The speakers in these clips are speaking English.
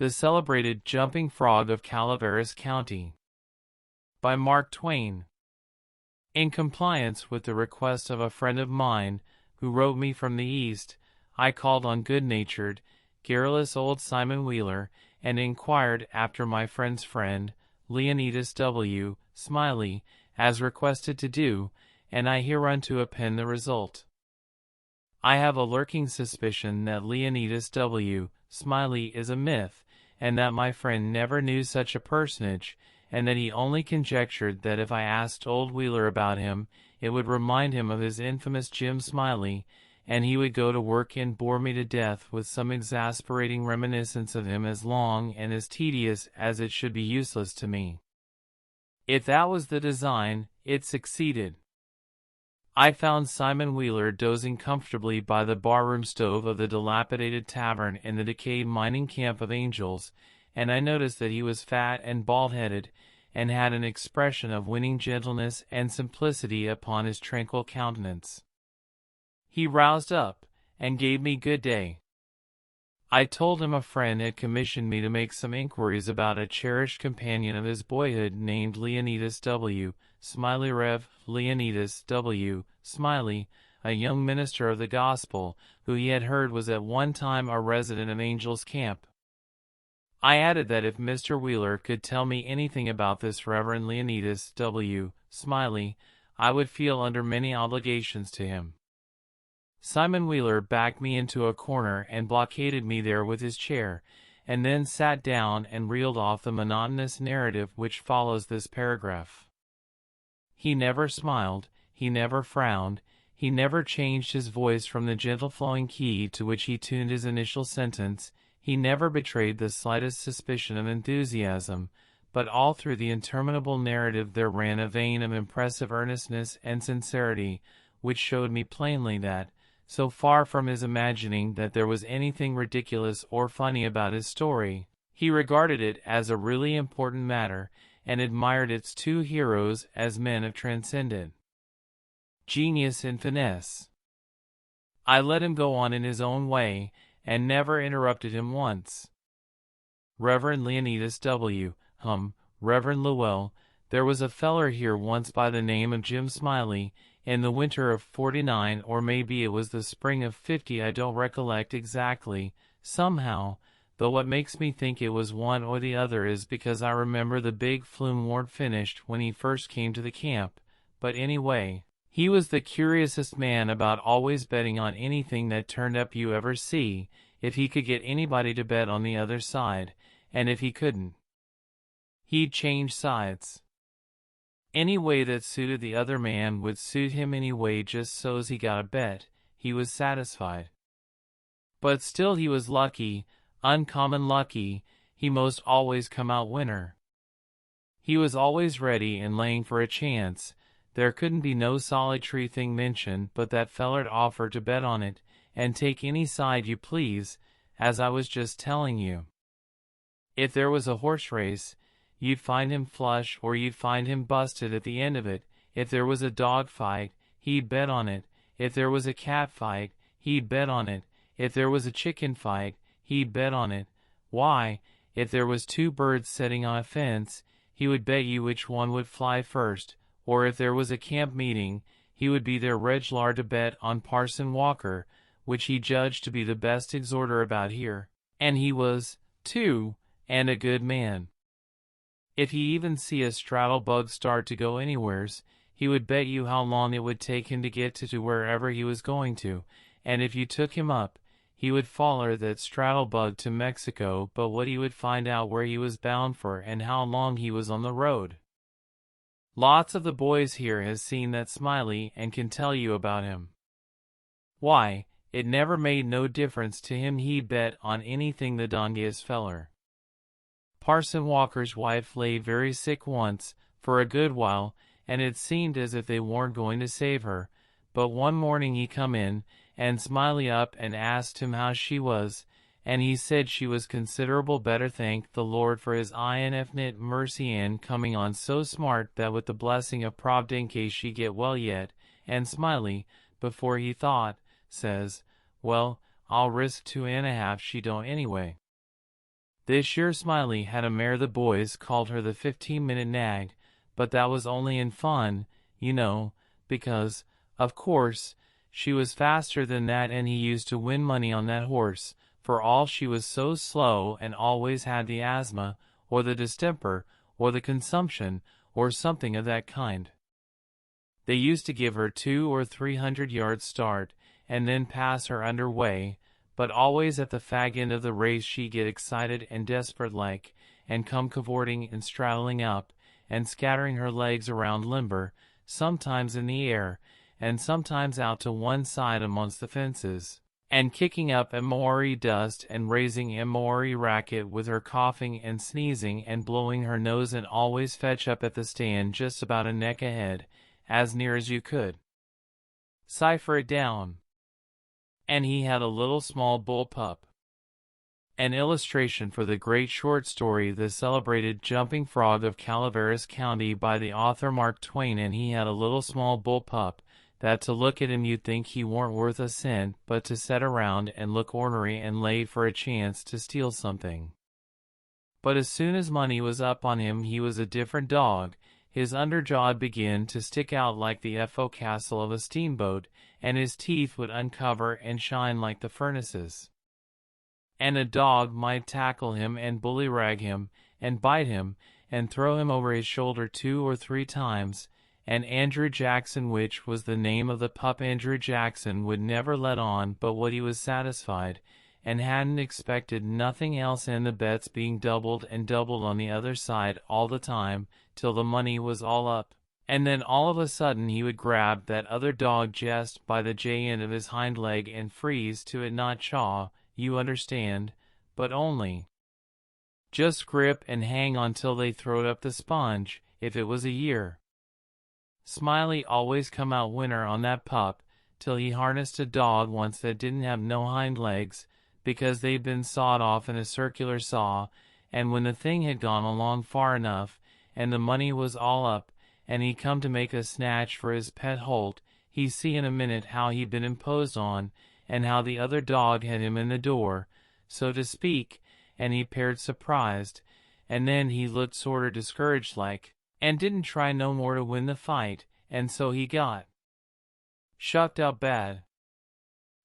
The Celebrated Jumping Frog of Calaveras County by Mark Twain. In compliance with the request of a friend of mine who wrote me from the East, I called on good-natured, garrulous old Simon Wheeler and inquired after my friend's friend, Leonidas W. Smiley, as requested to do, and I hereunto append the result. I have a lurking suspicion that Leonidas W. Smiley is a myth, and that my friend never knew such a personage, and that he only conjectured that if I asked old Wheeler about him, it would remind him of his infamous Jim Smiley, and he would go to work and bore me to death with some exasperating reminiscence of him as long and as tedious as it should be useless to me. If that was the design, it succeeded. I found Simon Wheeler dozing comfortably by the barroom stove of the dilapidated tavern in the decayed mining camp of Angels, and I noticed that he was fat and bald-headed, and had an expression of winning gentleness and simplicity upon his tranquil countenance. He roused up, and gave me good day. I told him a friend had commissioned me to make some inquiries about a cherished companion of his boyhood named Leonidas W. Smiley. Rev. Leonidas W. Smiley, a young minister of the gospel, who he had heard was at one time a resident of Angel's Camp. I added that if Mr. Wheeler could tell me anything about this Reverend Leonidas W. Smiley, I would feel under many obligations to him. Simon Wheeler backed me into a corner and blockaded me there with his chair, and then sat down and reeled off the monotonous narrative which follows this paragraph. He never smiled, he never frowned, he never changed his voice from the gentle flowing key to which he tuned his initial sentence, he never betrayed the slightest suspicion of enthusiasm, but all through the interminable narrative there ran a vein of impressive earnestness and sincerity, which showed me plainly that, so far from his imagining that there was anything ridiculous or funny about his story, he regarded it as a really important matter, and admired its two heroes as men of transcendent genius and finesse. I let him go on in his own way, and never interrupted him once. Reverend Leonidas W. Reverend Llewell, there was a feller here once by the name of Jim Smiley, in the winter of '49, or maybe it was the spring of '50, I don't recollect exactly, somehow, though what makes me think it was one or the other is because I remember the big flume warn't finished when he first came to the camp, but anyway, he was the curiousest man about, always betting on anything that turned up you ever see, if he could get anybody to bet on the other side, and if he couldn't, he'd change sides. Any way that suited the other man would suit him anyway, just so's he got a bet, he was satisfied. But still he was lucky, uncommon lucky, he most always come out winner. He was always ready and laying for a chance. There couldn't be no solitary thing mentioned but that feller'd offer to bet on it, and take any side you please, as I was just telling you. If there was a horse race, you'd find him flush or you'd find him busted at the end of it. If there was a dog fight, he'd bet on it. If there was a cat fight, he'd bet on it. If there was a chicken fight, he'd bet on it. Why, if there was two birds sitting on a fence, he would bet you which one would fly first, or if there was a camp meeting, he would be there reg'lar to bet on Parson Walker, which he judged to be the best exhorter about here, and he was, too, and a good man. If he even see a straddle bug start to go anywheres, he would bet you how long it would take him to get to wherever he was going to, and if you took him up, he would foller that straddle bug to Mexico, but what he would find out where he was bound for and how long he was on the road. Lots of the boys here has seen that Smiley and can tell you about him. Why, it never made no difference to him, he'd bet on anything, the dongest feller. Parson Walker's wife lay very sick once, for a good while, and it seemed as if they warn't going to save her, but one morning he come in, and Smiley up and asked him how she was, and he said she was considerable better, thank the Lord for his infinite mercy, and coming on so smart that with the blessing of Providence she get well yet, and Smiley, before he thought, says, well, I'll risk 2.5 she don't anyway. This year Smiley had a mare the boys called her the 15-minute nag, but that was only in fun, you know, because, of course, she was faster than that and he used to win money on that horse, for all she was so slow and always had the asthma, or the distemper, or the consumption, or something of that kind. They used to give her 200 or 300 yards start, and then pass her under way, but always at the fag end of the race she'd get excited and desperate like, and come cavorting and straddling up, and scattering her legs around limber, sometimes in the air, and sometimes out to one side amongst the fences, and kicking up a Maori dust and raising a Maori racket with her coughing and sneezing and blowing her nose, and always fetch up at the stand just about a neck ahead, as near as you could cipher it down. And he had a little small bull pup. An illustration for the great short story The Celebrated Jumping Frog of Calaveras County by the author Mark Twain. And he had a little small bull pup, that to look at him you'd think he weren't worth a cent, but to set around and look ornery and lay for a chance to steal something. But as soon as money was up on him he was a different dog. His underjaw began to stick out like the forecastle of a steamboat, and his teeth would uncover and shine like the furnaces. And a dog might tackle him and bullyrag him, and bite him, and throw him over his shoulder 2 or 3 times, and Andrew Jackson, which was the name of the pup, Andrew Jackson, would never let on but what he was satisfied, and hadn't expected nothing else, and the bets being doubled and doubled on the other side all the time, till the money was all up. And then all of a sudden he would grab that other dog just by the end of his hind leg and freeze to it, not chaw, you understand, but only just grip and hang on till they throwed up the sponge, if it was a year. Smiley always come out winner on that pup, till he harnessed a dog once that didn't have no hind legs, because they'd been sawed off in a circular saw, and when the thing had gone along far enough, and the money was all up, and he come to make a snatch for his pet Holt, he see in a minute how he'd been imposed on, and how the other dog had him in the door, so to speak, and he 'peared surprised, and then he looked sorter discouraged like, and didn't try no more to win the fight, and so he got shucked out bad.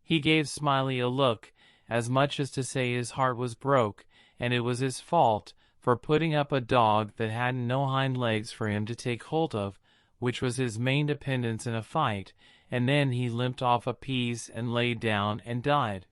He gave Smiley a look, as much as to say his heart was broke, and it was his fault, for putting up a dog that hadn't no hind legs for him to take hold of, which was his main dependence in a fight, and then he limped off a piece and laid down and died.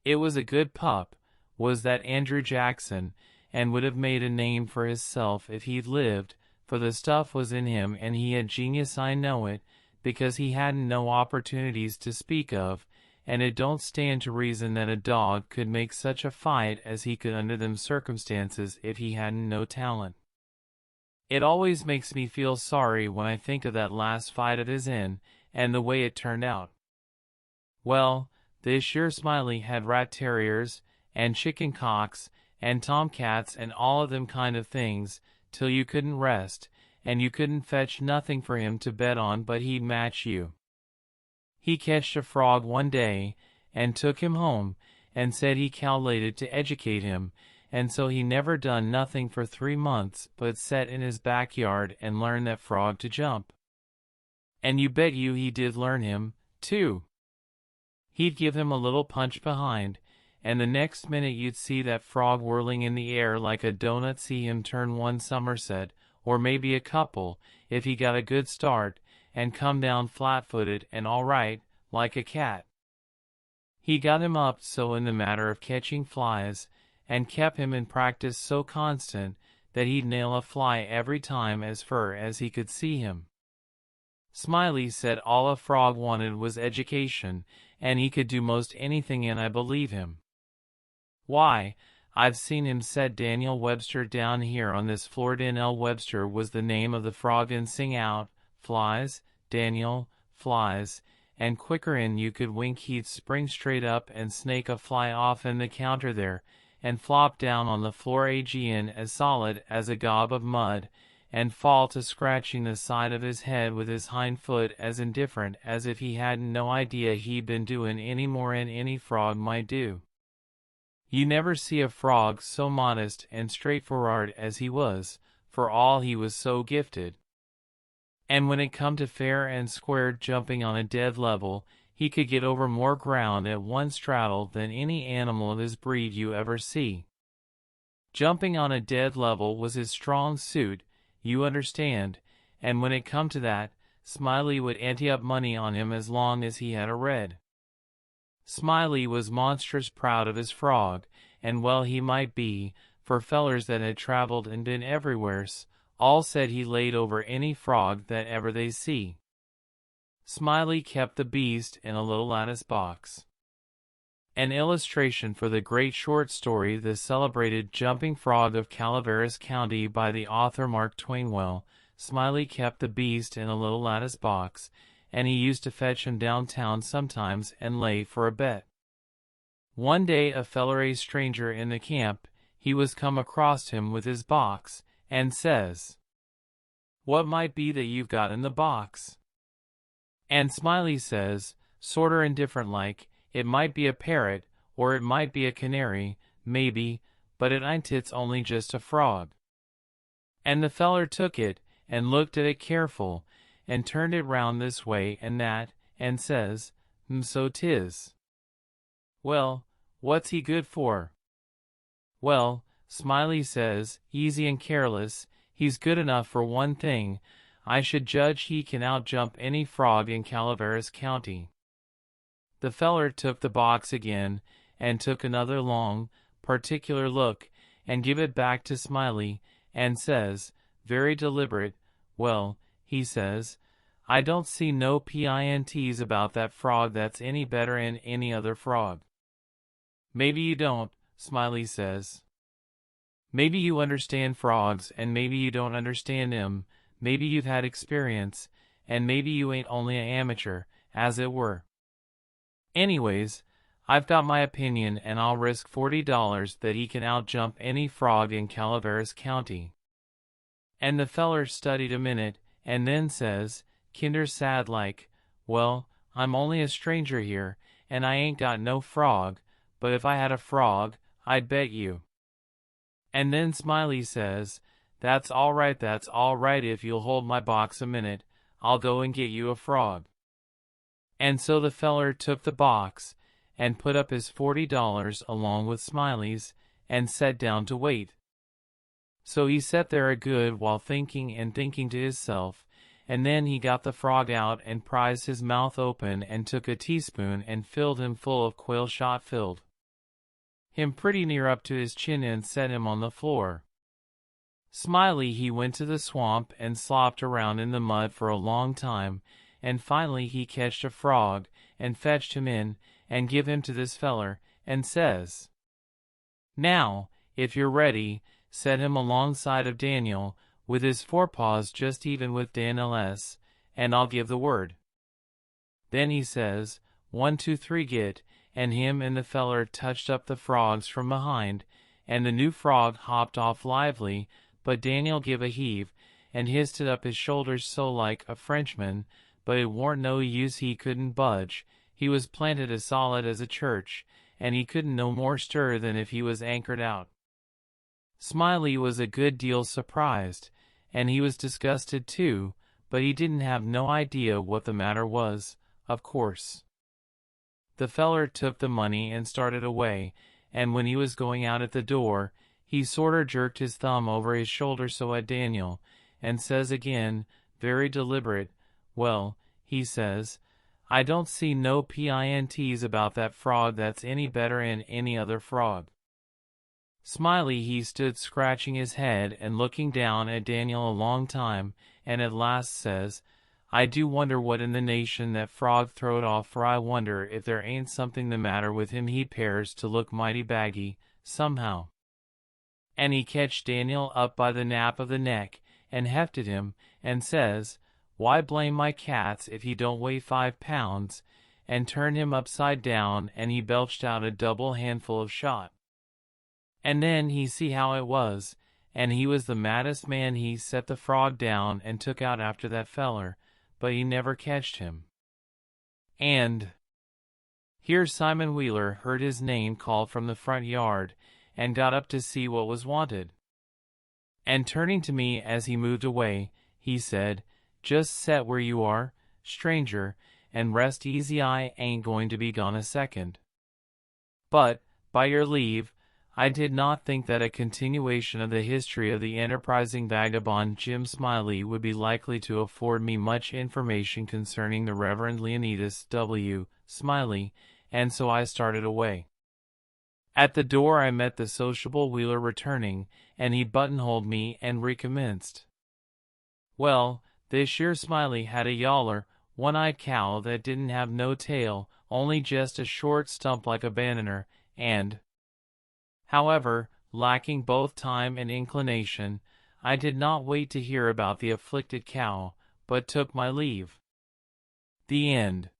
It was a good pup, was that Andrew Jackson, and would have made a name for hisself if he'd lived, for the stuff was in him and he had genius, I know it, because he hadn't no opportunities to speak of, and it don't stand to reason that a dog could make such a fight as he could under them circumstances if he hadn't no talent. It always makes me feel sorry when I think of that last fight of his in, and the way it turned out. Well, this year Smiley had rat terriers, and chicken cocks, and tomcats, and all of them kind of things, till you couldn't rest, and you couldn't fetch nothing for him to bet on but he'd match you. He catched a frog one day, and took him home, and said he calculated to educate him, and so he never done nothing for 3 months but set in his backyard and learn that frog to jump. And you bet you he did learn him, too. He'd give him a little punch behind, and the next minute you'd see that frog whirling in the air like a donut, see him turn one somerset, or maybe a couple, if he got a good start, and come down flat-footed and all right, like a cat. He got him up so in the matter of catching flies, and kept him in practice so constant, that he'd nail a fly every time as fur as he could see him. Smiley said all a frog wanted was education, and he could do most anything, and I believe him. Why, I've seen him set Daniel Webster down here on this floor. Daniel Webster was the name of the frog, and sing out, "Flies, Daniel, flies," and quicker'n you could wink he'd spring straight up and snake a fly off in the counter there, and flop down on the floor again as solid as a gob of mud, and fall to scratching the side of his head with his hind foot as indifferent as if he hadn't no idea he'd been doing any more'n any frog might do. You never see a frog so modest and straightforward as he was, for all he was so gifted. And when it come to fair and square jumping on a dead level, he could get over more ground at one straddle than any animal of his breed you ever see. Jumping on a dead level was his strong suit, you understand, and when it come to that, Smiley would ante up money on him as long as he had a red. Smiley was monstrous proud of his frog, and well he might be, for fellers that had traveled and been everywheres, all said he laid over any frog that ever they see. Smiley kept the beast in a little lattice box. An illustration for the great short story The Celebrated Jumping Frog of Calaveras County by the author Mark Twain. Well, Smiley kept the beast in a little lattice box, and he used to fetch him downtown sometimes and lay for a bet. One day a feller stranger in the camp, he was come across him with his box, and says, "What might be that you've got in the box?" And Smiley says, sorter indifferent like, "It might be a parrot, or it might be a canary, maybe, but it ain't, it's only just a frog." And the feller took it, and looked at it careful, and turned it round this way and that, and says, "So 'tis. Well, what's he good for?" "Well," Smiley says, easy and careless, "he's good enough for one thing. I should judge he can outjump any frog in Calaveras County." The feller took the box again, and took another long, particular look, and give it back to Smiley, and says, very deliberate, "Well," he says, "I don't see no pints about that frog that's any better 'n any other frog." "Maybe you don't," Smiley says. "Maybe you understand frogs, and maybe you don't understand 'em. Maybe you've had experience, and maybe you ain't only a amateur, as it were. Anyways, I've got my opinion, and I'll risk $40 that he can outjump any frog in Calaveras County." And the feller studied a minute, and then says, kinder sad like, "Well, I'm only a stranger here, and I ain't got no frog, but if I had a frog, I'd bet you." And then Smiley says, that's all right, if you'll hold my box a minute, I'll go and get you a frog." And so the feller took the box, and put up his $40 along with Smiley's, and sat down to wait. So he sat there a good while thinking and thinking to hisself, and then he got the frog out and prized his mouth open and took a teaspoon and filled him full of quail shot, filled him pretty near up to his chin, and set him on the floor. Smiley he went to the swamp and slopped around in the mud for a long time, and finally he catched a frog, and fetched him in, and give him to this feller, and says, "Now, if you're ready, set him alongside of Daniel, with his forepaws just even with Daniel's, and I'll give the word." Then he says, "1, 2, 3, get," and him and the feller touched up the frogs from behind, and the new frog hopped off lively, but Daniel give a heave, and histed up his shoulders so like a Frenchman, but it warn't no use, he couldn't budge. He was planted as solid as a church, and he couldn't no more stir than if he was anchored out. Smiley was a good deal surprised, and he was disgusted too, but he didn't have no idea what the matter was, of course. The feller took the money and started away, and when he was going out at the door, he sorter jerked his thumb over his shoulder so at Daniel, and says again, very deliberate, "Well," he says, "I don't see no pints about that frog that's any better 'n any other frog." Smiley he stood scratching his head and looking down at Daniel a long time, and at last says, "I do wonder what in the nation that frog throwed off, for I wonder if there ain't something the matter with him, he 'pears to look mighty baggy, somehow." And he catched Daniel up by the nape of the neck, and hefted him, and says, "Why blame my cats if he don't weigh 5 pounds, and turned him upside down, and he belched out a double handful of shot. And then he see how it was, and he was the maddest man. He set the frog down and took out after that feller, but he never catched him. And Here Simon Wheeler heard his name called from the front yard, and got up to see what was wanted. And turning to me as he moved away, he said, "Just set where you are, stranger, and rest easy. I ain't going to be gone a second." But, by your leave, I did not think that a continuation of the history of the enterprising vagabond Jim Smiley would be likely to afford me much information concerning the Reverend Leonidas W. Smiley, and so I started away. At the door I met the sociable Wheeler returning, and he buttonholed me and recommenced. "Well, this here Smiley had a yaller, one-eyed cow that didn't have no tail, only just a short stump like a banana, and—" However, lacking both time and inclination, I did not wait to hear about the afflicted cow, but took my leave. The end.